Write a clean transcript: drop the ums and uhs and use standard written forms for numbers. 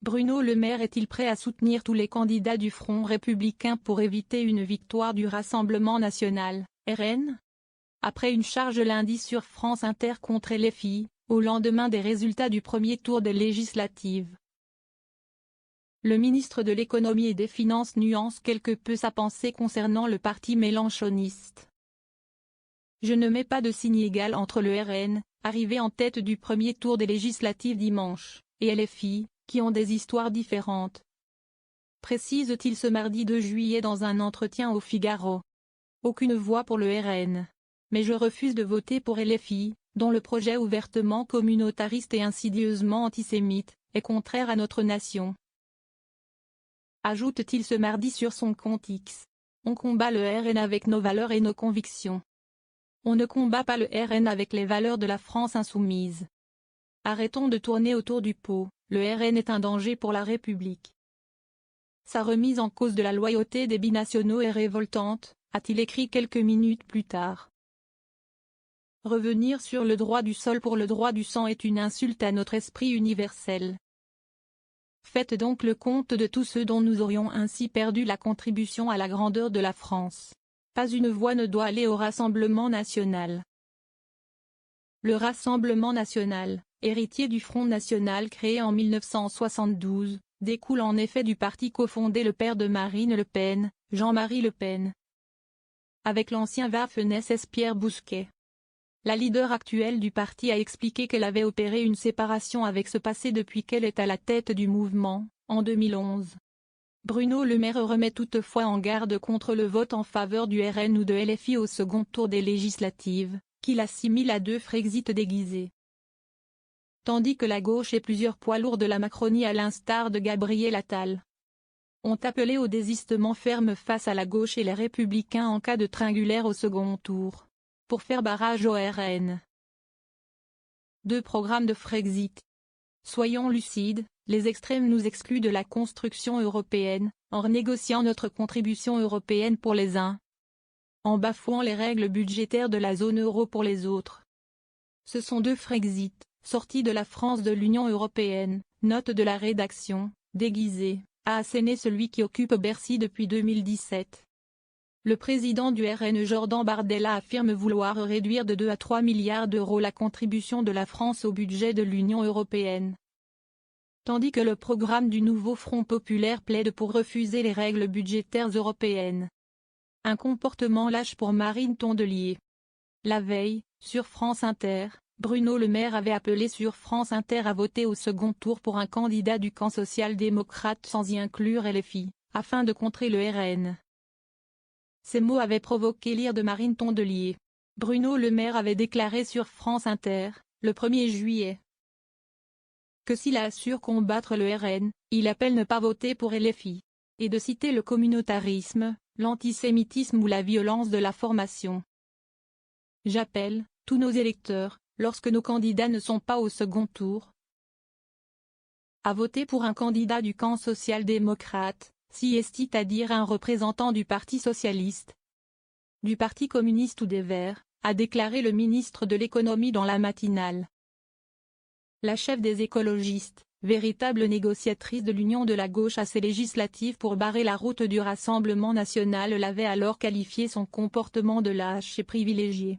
Bruno Le Maire est-il prêt à soutenir tous les candidats du Front républicain pour éviter une victoire du Rassemblement national, RN? Après une charge lundi sur France Inter contre LFI, au lendemain des résultats du premier tour des législatives. Le ministre de l'Économie et des Finances nuance quelque peu sa pensée concernant le parti mélenchoniste. Je ne mets pas de signe égal entre le RN, arrivé en tête du premier tour des législatives dimanche, et LFI, qui ont des histoires différentes. Précise-t-il ce mardi 2 juillet dans un entretien au Figaro. Aucune voix pour le RN. Mais je refuse de voter pour LFI, dont le projet ouvertement communautariste et insidieusement antisémite, est contraire à notre nation. Ajoute-t-il ce mardi sur son compte X. On combat le RN avec nos valeurs et nos convictions. On ne combat pas le RN avec les valeurs de la France insoumise. Arrêtons de tourner autour du pot, le RN est un danger pour la République. Sa remise en cause de la loyauté des binationaux est révoltante, a-t-il écrit quelques minutes plus tard. Revenir sur le droit du sol pour le droit du sang est une insulte à notre esprit universel. Faites donc le compte de tous ceux dont nous aurions ainsi perdu la contribution à la grandeur de la France. Pas une voix ne doit aller au Rassemblement national. Le Rassemblement national, héritier du Front national créé en 1972, découle en effet du parti cofondé le père de Marine Le Pen, Jean-Marie Le Pen, avec l'ancien Waffen-SS Pierre Bousquet. La leader actuelle du parti a expliqué qu'elle avait opéré une séparation avec ce passé depuis qu'elle est à la tête du mouvement, en 2011. Bruno Le Maire remet toutefois en garde contre le vote en faveur du RN ou de LFI au second tour des législatives, qu'il assimile à deux Frexit déguisés. Tandis que la gauche et plusieurs poids lourds de la Macronie à l'instar de Gabriel Attal ont appelé au désistement ferme face à la gauche et les Républicains en cas de triangulaire au second tour, pour faire barrage au RN. Deux programmes de Frexit. Soyons lucides, les extrêmes nous excluent de la construction européenne, en renégociant notre contribution européenne pour les uns, en bafouant les règles budgétaires de la zone euro pour les autres. Ce sont deux Frexit, sortis de la France de l'Union européenne, note de la rédaction, déguisée, a asséné celui qui occupe Bercy depuis 2017. Le président du RN Jordan Bardella affirme vouloir réduire de 2 à 3 milliards d'euros la contribution de la France au budget de l'Union européenne. Tandis que le programme du nouveau Front populaire plaide pour refuser les règles budgétaires européennes. Un comportement lâche pour Marine Tondelier. La veille, sur France Inter, Bruno Le Maire avait appelé sur France Inter à voter au second tour pour un candidat du camp social-démocrate sans y inclure LFI, afin de contrer le RN. Ces mots avaient provoqué l'ire de Marine Tondelier. Bruno Le Maire avait déclaré sur France Inter, le 1er juillet, que s'il assure combattre le RN, il appelle ne pas voter pour LFI, et de citer le communautarisme, l'antisémitisme ou la violence de la formation. J'appelle, tous nos électeurs, lorsque nos candidats ne sont pas au second tour, à voter pour un candidat du camp social-démocrate, si est-à-dire un représentant du Parti socialiste, du Parti communiste ou des Verts, a déclaré le ministre de l'Économie dans la matinale. La chef des écologistes, véritable négociatrice de l'union de la gauche à ces législatives pour barrer la route du Rassemblement national, l'avait alors qualifié son comportement de lâche et privilégié.